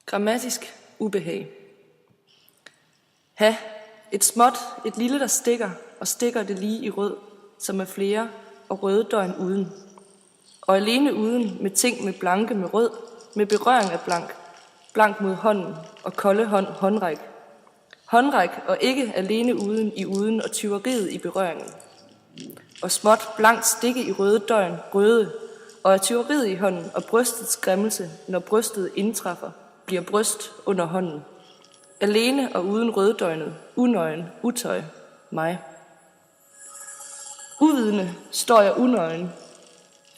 Grammatisk ubehag. Ha, et småt, et lille, der stikker, og stikker det lige i rød, som er flere, og røde døgn uden. Og alene uden, med ting med blanke med rød, med berøring af blank, blank mod hånden, og kolde hånd håndræk. Håndræk, og ikke alene uden i uden, og tyveriet i berøringen. Og småt, blankt stikke i røde døgn, røde, og er tyveriet i hånden, og brystets skræmmelse, når brystet indtræffer, bliver bryst under hånden. Alene og uden røddøgnet, unøgen, utøj, mig. Uvidende står jeg unøgen,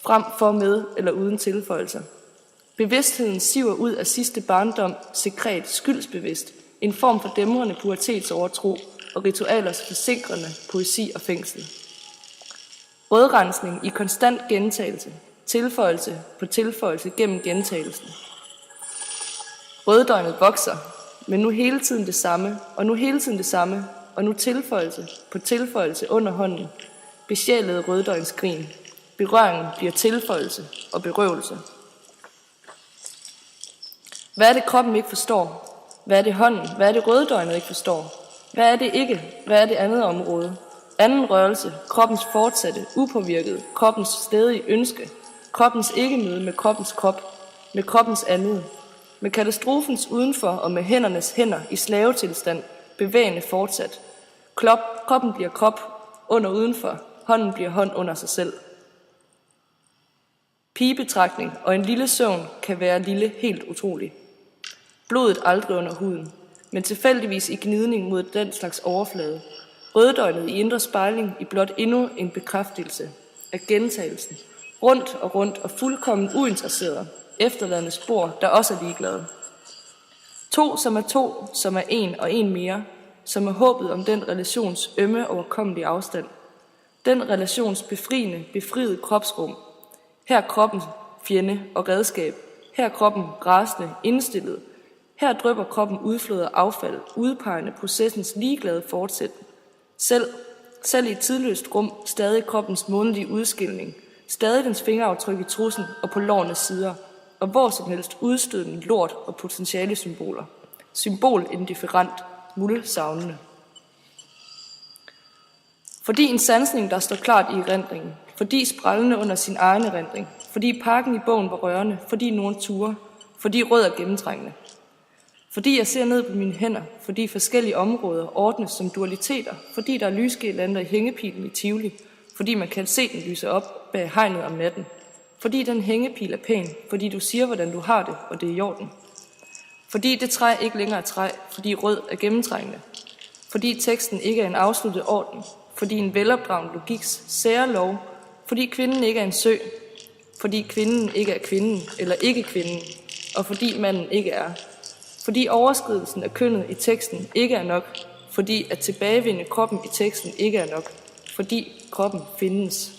frem for med eller uden tilføjelser. Bevidstheden siver ud af sidste barndom, sekret, skyldsbevidst, en form for dæmrende pubertetsovertro og ritualers forsikrende poesi og fængsel. Rødrensning i konstant gentagelse, tilføjelse på tilføjelse gennem gentagelsen. Røddøgnet vokser, men nu hele tiden det samme, og nu hele tiden det samme, og nu tilføjelse på tilføjelse under hånden. Besjælede røddøgns grin. Berøringen bliver tilføjelse og berøvelse. Hvad er det kroppen ikke forstår? Hvad er det hånden? Hvad er det røddøgnet ikke forstår? Hvad er det ikke? Hvad er det andet område? Anden rørelse, kroppens fortsatte, upåvirket, kroppens stedige ønske, kroppens ikke-møde med kroppens krop, med kroppens andet, med katastrofens udenfor og med hændernes hænder i slavetilstand, bevægende fortsat. Kroppen bliver krop under udenfor, hånden bliver hånd under sig selv. Pigebetragtning og en lille søvn kan være lille helt utrolig. Blodet aldrig under huden, men tilfældigvis i gnidning mod den slags overflade. Røddøgnet i indre spejling i blot endnu en bekræftelse af gentagelsen. Rundt og fuldkommen uinteresseret, efterladende spor, der også er ligeglade. To, som er en og en mere, som er håbet om den relations ømme overkommelige afstand. Den relations befriede kropsrum. Her er kroppen fjende og redskab. Her er kroppen rasende, indstillet. Her drypper kroppen udflod og affald, udpegende processens ligeglade fortsæt. Selv i et tidløst rum, stadig kroppens månedlige udskilning, stadig dens fingeraftryk i trussen og på lårenes sider, og hvor som helst udstødende lort og potentiale symboler. Symbolindifferent, muldsavnende. Fordi en sansning, der står klart i erindringen, fordi sprællende under sin egen erindring, fordi parken i bogen var rørende, fordi nogen turer, fordi rød er gennemtrængende. Fordi jeg ser ned på mine hænder, fordi forskellige områder ordnes som dualiteter, fordi der er lysgirlander i hængepilen i Tivoli, fordi man kan se den lyse op bag hegnet om natten, fordi den hængepil er pæn, fordi du siger, hvordan du har det, og det er i orden. Fordi det træ ikke længere er træ, fordi rød er gennemtrængende. Fordi teksten ikke er en afsluttet orden, fordi en velopdragen logiks sære lov, fordi kvinden ikke er en sø, fordi kvinden ikke er kvinden eller ikke kvinden, og fordi manden ikke er. Fordi overskridelsen af kønnet i teksten ikke er nok, fordi at tilbagevinde kroppen i teksten ikke er nok, fordi kroppen findes.